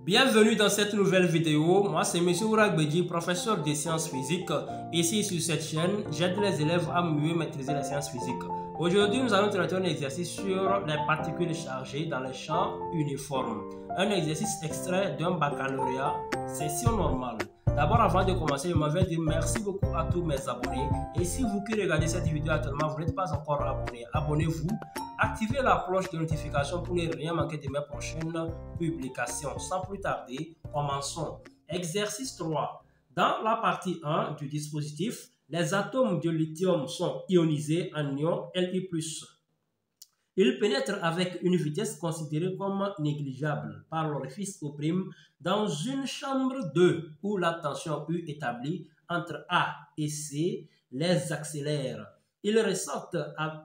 Bienvenue dans cette nouvelle vidéo. Moi c'est M. Ouragbedji, professeur de sciences physiques. Ici sur cette chaîne, j'aide les élèves à mieux maîtriser les sciences physiques. Aujourd'hui, nous allons traiter un exercice sur les particules chargées dans les champs uniformes. Un exercice extrait d'un baccalauréat, session normale. D'abord, avant de commencer, je m'avais dit merci beaucoup à tous mes abonnés. Et si vous qui regardez cette vidéo actuellement, vous n'êtes pas encore abonné, abonnez-vous. Activez la cloche de notification pour ne rien manquer de mes prochaines publications. Sans plus tarder, commençons. Exercice 3. Dans la partie 1 du dispositif, les atomes de lithium sont ionisés en ion Li+. Ils pénètrent avec une vitesse considérée comme négligeable par l'orifice O' dans une chambre 2 où la tension U établie entre A et C les accélère. Ils ressortent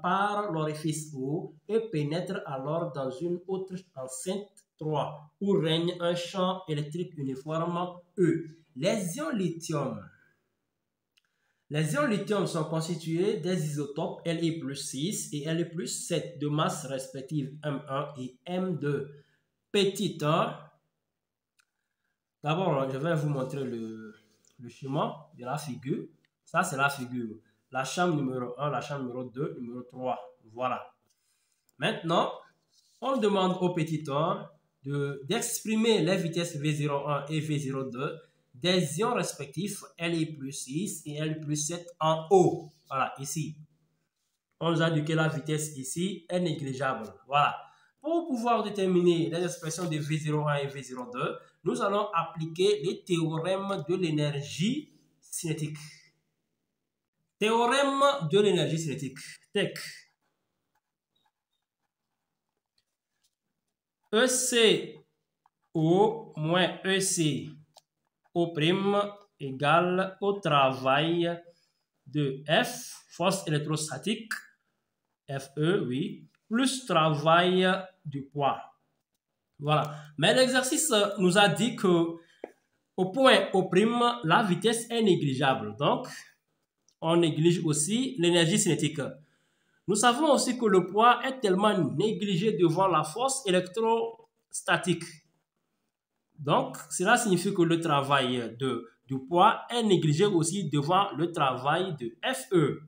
par l'orifice O et pénètrent alors dans une autre enceinte 3 où règne un champ électrique uniforme E. Les ions lithium sont constitués des isotopes Li+6 et Li+7 de masse respective M1 et M2. Petit 1. D'abord, je vais vous montrer le schéma de la figure. Ça, c'est la figure. La chambre numéro 1, la chambre numéro 2, numéro 3. Voilà. Maintenant, on demande au petit 1 d'exprimer les vitesses V01 et V02 des ions respectifs Li+6 et Li+7 en haut. Voilà, ici. On nous a dit que la vitesse ici est négligeable. Voilà. Pour pouvoir déterminer les expressions de V01 et V02, nous allons appliquer les théorèmes de l'énergie cinétique. Théorème de l'énergie cinétique. TEC. ECO moins EC O' égale au travail de F, force électrostatique, FE, oui, plus travail du poids. Voilà. Mais l'exercice nous a dit que au point O', la vitesse est négligeable. Donc, on néglige aussi l'énergie cinétique. Nous savons aussi que le poids est tellement négligé devant la force électrostatique. Donc, cela signifie que le travail du poids est négligé aussi devant le travail de FE.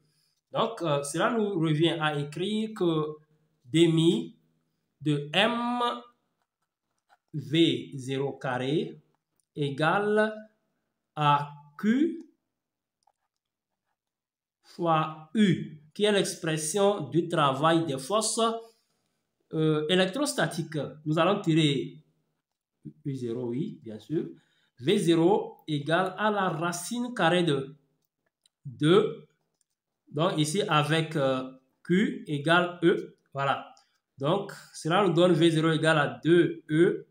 Donc, cela nous revient à écrire que demi de mV0 carré égale à Q fois U, qui est l'expression du travail des forces électrostatiques. Nous allons tirer U0, oui, bien sûr. V0 égale à la racine carrée de 2. Donc ici, avec Q égale E. Voilà. Donc, cela nous donne V0 égale à 2E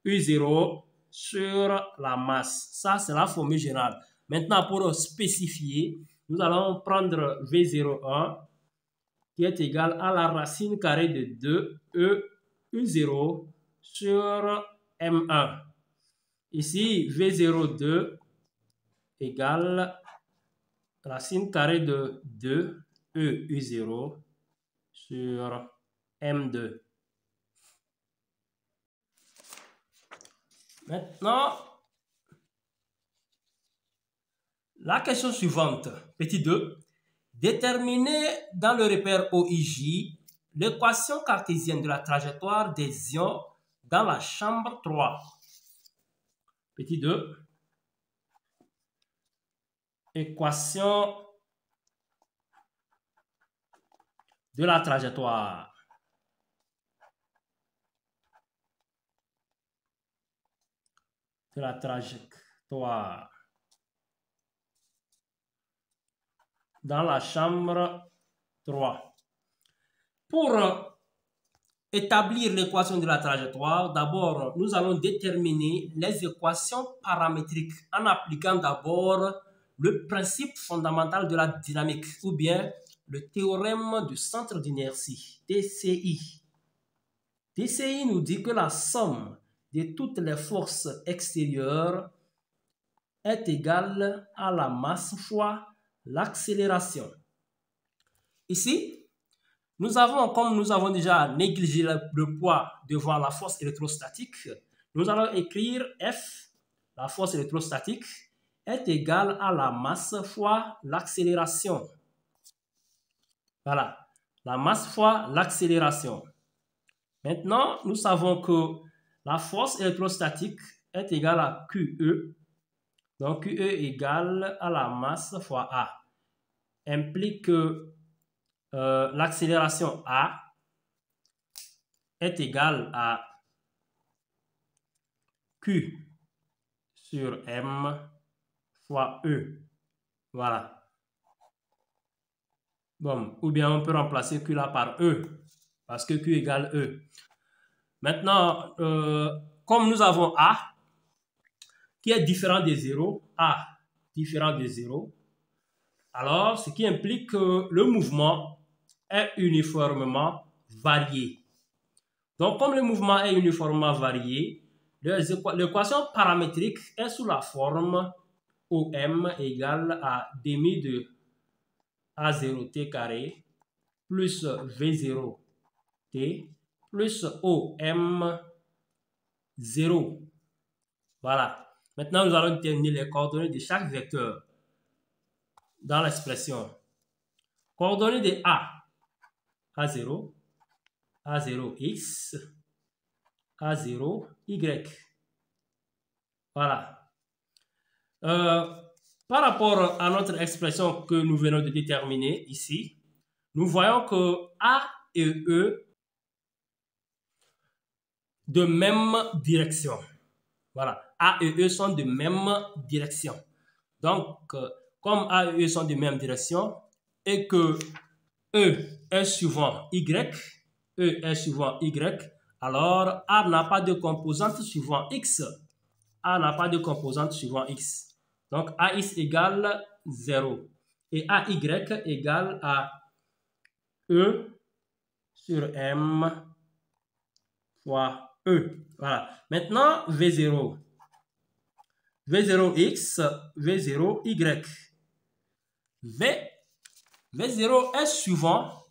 U0 sur la masse. Ça, c'est la formule générale. Maintenant, pour spécifier, nous allons prendre V01 qui est égal à la racine carrée de 2E U0 sur M1. Ici, V02 égale racine carrée de 2 EU0 sur M2. Maintenant, la question suivante, petit 2. Déterminer dans le repère OIJ l'équation cartésienne de la trajectoire des ions dans la chambre 3. Petit 2. Équation de la trajectoire. De la trajectoire dans la chambre 3. Pour établir l'équation de la trajectoire, d'abord, nous allons déterminer les équations paramétriques en appliquant d'abord le principe fondamental de la dynamique ou bien le théorème du centre d'inertie, TCI. TCI nous dit que la somme de toutes les forces extérieures est égale à la masse fois l'accélération. Ici, nous avons, comme nous avons déjà négligé le poids devant la force électrostatique, nous allons écrire F, la force électrostatique, est égale à la masse fois l'accélération. Voilà, la masse fois l'accélération. Maintenant, nous savons que la force électrostatique est égale à QE. Donc, QE égale à la masse fois A. Implique que l'accélération A est égale à Q sur M fois E. Voilà. Bon, ou bien on peut remplacer Q là par E, parce que Q égale E. Maintenant, comme nous avons A, qui est différent de 0, A différent de 0, alors ce qui implique que le mouvement est uniformément varié. Donc, comme le mouvement est uniformément varié, l'équation paramétrique est sous la forme OM égale à demi de A0t carré plus V0t plus OM 0. Voilà. Maintenant, nous allons déterminer les coordonnées de chaque vecteur dans l'expression. Coordonnées de A, A0, A0x, A0y. Voilà. Par rapport à notre expression que nous venons de déterminer ici, nous voyons que A et E de même direction. Voilà. A et E sont de même direction. Donc, comme A et E sont de même direction et que E est suivant Y, E est suivant Y, alors A n'a pas de composante suivant X. A n'a pas de composante suivant X. Donc, AX égale 0. Et AY égale à E sur M fois E. Voilà. Maintenant, V0. V0X, V0Y. V0 est suivant.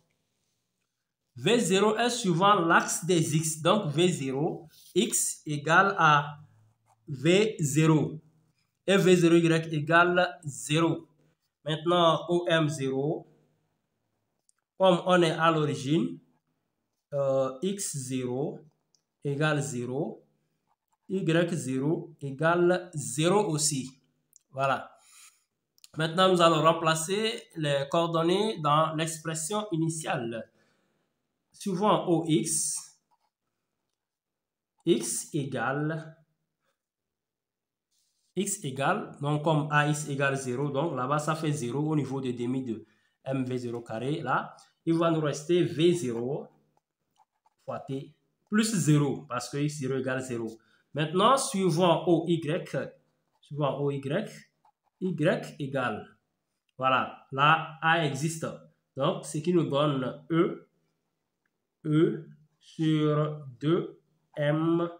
V0 est suivant l'axe des X. Donc, V0, X égale à V0. Et V0Y égale 0. Maintenant, OM0, comme on est à l'origine, X0 égale 0, Y0 égale 0 aussi. Voilà. Maintenant, nous allons remplacer les coordonnées dans l'expression initiale. Suivant OX, X égale, donc comme AX égale 0, donc là-bas, ça fait 0 au niveau de demi de MV0 carré. Là, il va nous rester V0 fois T plus 0, parce que X0 égale 0. Maintenant, suivant OY, Y égale, voilà, là, A existe. Donc, ce qui nous donne E sur 2M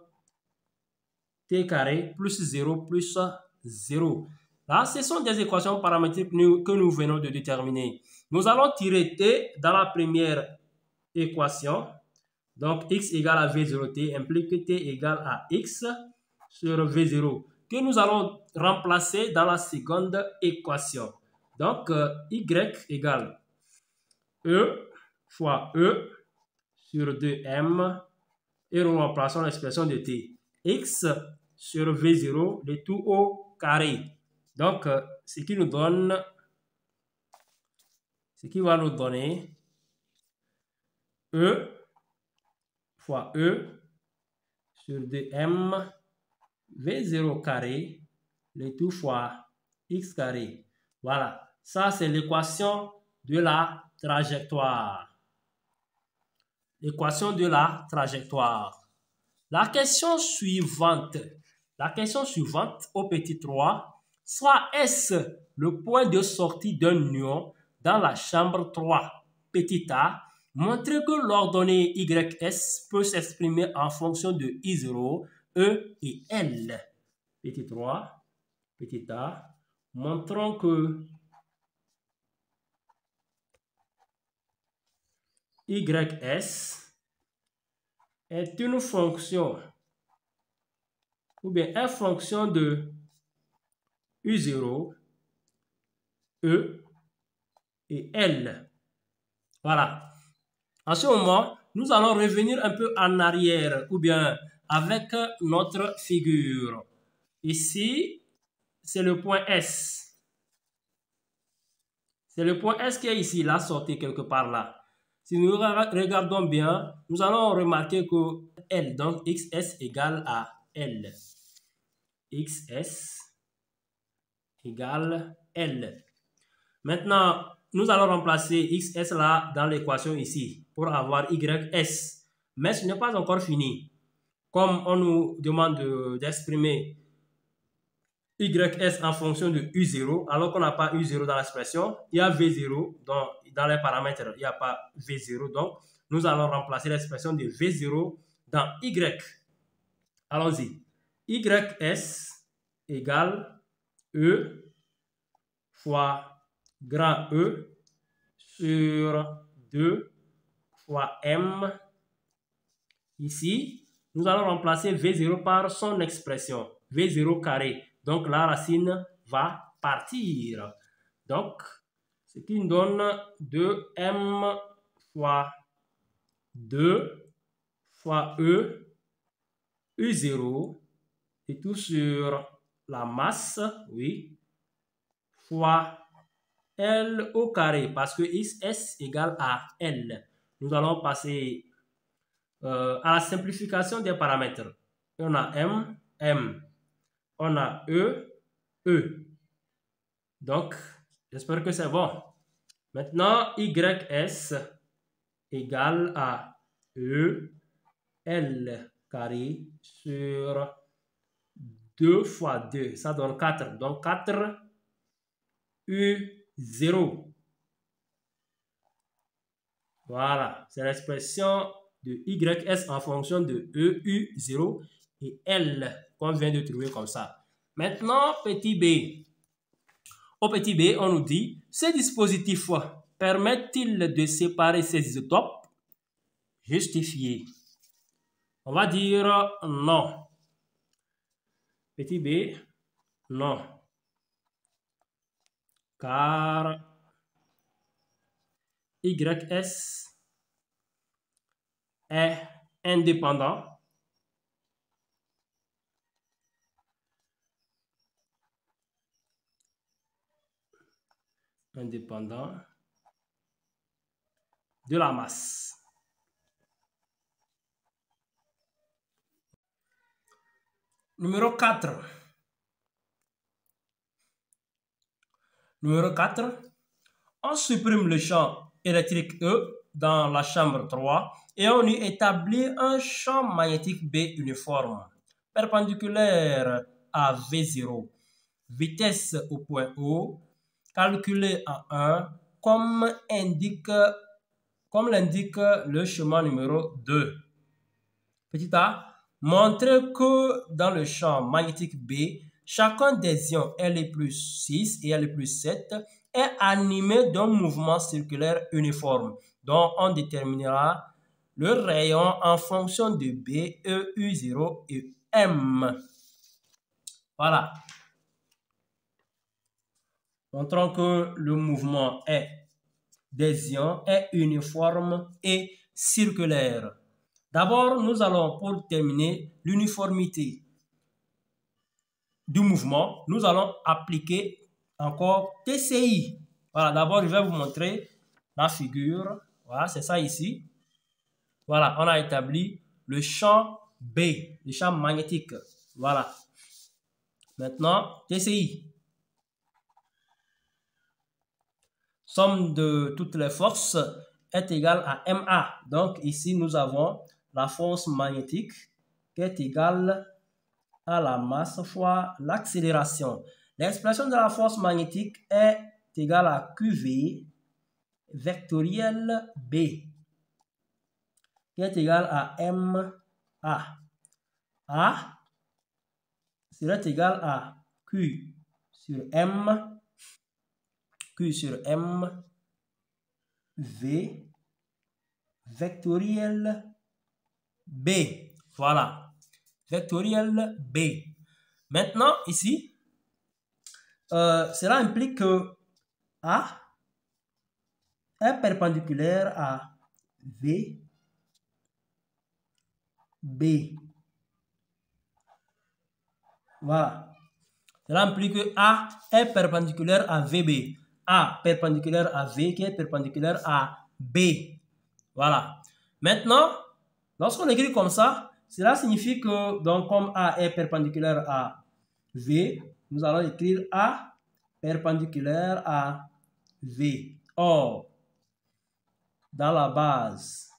T carré plus 0 plus 0. Là, ce sont des équations paramétriques que nous venons de déterminer. Nous allons tirer T dans la première équation. Donc, X égale à V0T implique que T égale à X sur V0, que nous allons remplacer dans la seconde équation. Donc, Y égale E fois E sur 2M et nous remplaçons l'expression de T. X sur V0, le tout au carré. Donc, ce qui va nous donner E fois E sur 2M V0 carré, le tout fois X carré. Voilà, ça c'est l'équation de la trajectoire. L'équation de la trajectoire. La question suivante au petit 3, soit est-ce le point de sortie d'un ion dans la chambre 3, petit a, montrer que l'ordonnée YS peut s'exprimer en fonction de I0, E et L. Petit 3, petit a, montrons que YS est une fonction ou bien F fonction de U0, E et L. Voilà. En ce moment, nous allons revenir un peu en arrière ou bien avec notre figure. Ici, c'est le point S. C'est le point S qui est ici, là, sorti quelque part là. Si nous regardons bien, nous allons remarquer que L, donc XS égale à L. XS égale L. Maintenant, nous allons remplacer XS là dans l'équation ici pour avoir YS. Mais ce n'est pas encore fini. Comme on nous demande d'exprimer YS en fonction de U0, alors qu'on n'a pas U0 dans l'expression, il y a V0, donc dans les paramètres, il n'y a pas V0, donc nous allons remplacer l'expression de V0 dans Y. Allons-y. YS égale E fois grand E sur 2 fois M. Ici, nous allons remplacer V0 par son expression, V0 carré. Donc, la racine va partir. Donc, ce qui nous donne 2M fois 2 fois E, U0, et tout sur la masse, oui, fois L au carré, parce que S égale à L. Nous allons passer à la simplification des paramètres. On a M, M. On a E, E. Donc, j'espère que c'est bon. Maintenant, YS égale à E, L carré sur 2 fois 2. Ça donne 4. Donc, 4 U0. Voilà, c'est l'expression de YS en fonction de E, U0 et L qu'on vient de trouver comme ça. Maintenant, petit b. Au petit b, on nous dit, ces dispositifs permettent-ils de séparer ces isotopes? Justifié. On va dire non. Petit b, non. Car YS est indépendant de la masse. Numéro 4. Numéro 4. On supprime le champ électrique E dans la chambre 3 et on y établit un champ magnétique B uniforme, perpendiculaire à V0, vitesse au point O, calculée à 1, comme l'indique le schéma numéro 2. Petit a, montrer que dans le champ magnétique B, chacun des ions L plus 6 et L plus 7 est animé d'un mouvement circulaire uniforme, dont on déterminera le rayon en fonction de B, E, U0 et M. Voilà. Montrons que le mouvement des ions est uniforme et circulaire. D'abord, nous allons, pour terminer l'uniformité du mouvement, nous allons appliquer encore TCI. Voilà, d'abord, je vais vous montrer la figure. Voilà, c'est ça ici. Voilà, on a établi le champ B, le champ magnétique. Voilà. Maintenant, TCI. Somme de toutes les forces est égale à MA. Donc, ici, nous avons la force magnétique qui est égale à la masse fois l'accélération. L'expression de la force magnétique est égale à QV vectoriel B, qui est égal à MA. A serait égal à Q sur M, Q sur M, V vectoriel B. Voilà. vectoriel B. Maintenant, ici, cela implique que A est perpendiculaire à V, B. Voilà. Cela implique que A est perpendiculaire à VB. A perpendiculaire à V qui est perpendiculaire à B. Voilà. Maintenant, lorsqu'on écrit comme ça, cela signifie que, donc, comme A est perpendiculaire à V, nous allons écrire A perpendiculaire à V. Or, dans la base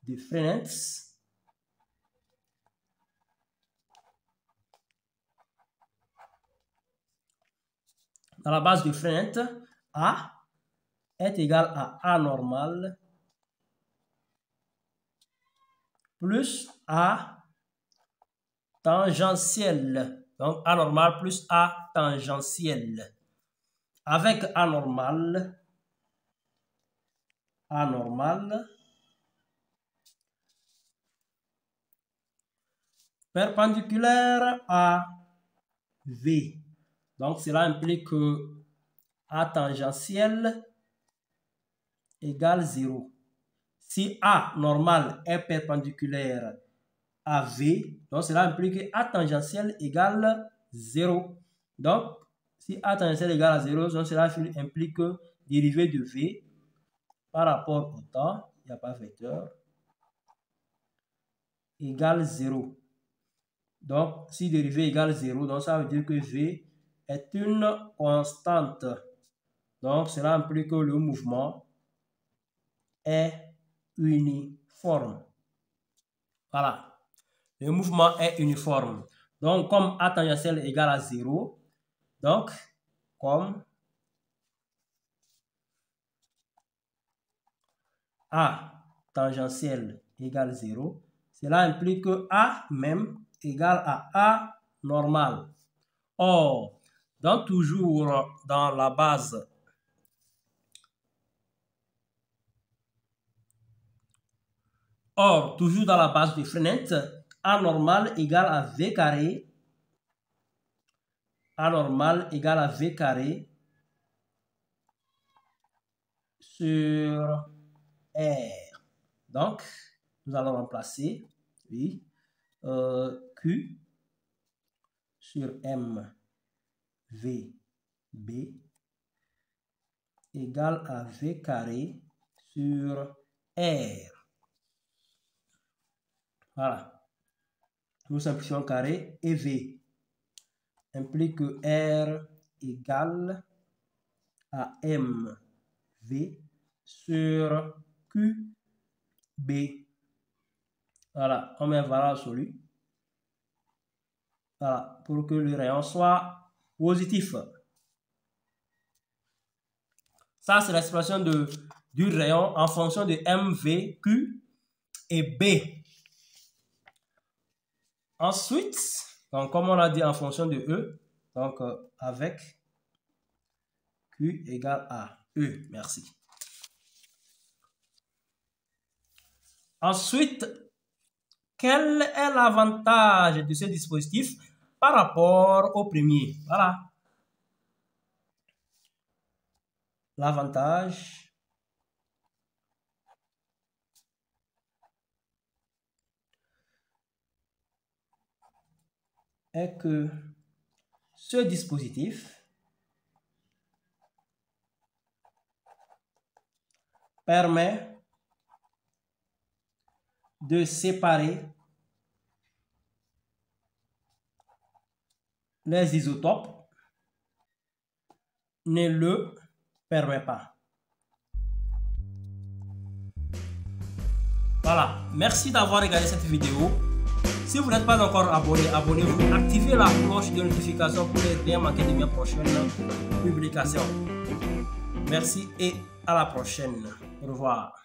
de Freinet, A est égal à A normal plus A tangentiel. Donc, A normal plus A tangentiel. Avec A normal perpendiculaire à V. Donc, cela implique que A tangentiel égale 0. Si A normal est perpendiculaire à V, donc cela implique que A tangentiel égale 0. Donc, si A tangentiel égale à 0, donc cela implique que dérivée de V par rapport au temps, il n'y a pas vecteur, égale 0. Donc, si dérivée égale 0, donc ça veut dire que V est une constante. Donc, cela implique que le mouvement est uniforme. Voilà. Le mouvement est uniforme. Donc, comme A tangentiel égale à 0, donc, comme A tangentiel égale 0, cela implique que A même égale à A normal. Or, toujours dans la base de Freinet, A normal égale à V carré. A normal égale à V carré sur R. Donc, nous allons remplacer, oui, Q sur M V B égale à V carré sur R. Voilà. Nous simplifions carré et V implique que R égale à M V sur Q B. Voilà, on met valeur absolue. Voilà, pour que le rayon soit positif. Ça, c'est l'expression du rayon en fonction de M, V, Q et B. Ensuite, donc, comme on l'a dit en fonction de E, donc avec Q égale à E. Merci. Ensuite, quel est l'avantage de ce dispositif par rapport au premier? Voilà. L'avantage est que ce dispositif permet de séparer les isotopes, ne le permet pas. Voilà, merci d'avoir regardé cette vidéo. Si vous n'êtes pas encore abonné, abonnez-vous, activez la cloche de notification pour ne rien manquer de mes prochaines publications. Merci et à la prochaine. Au revoir.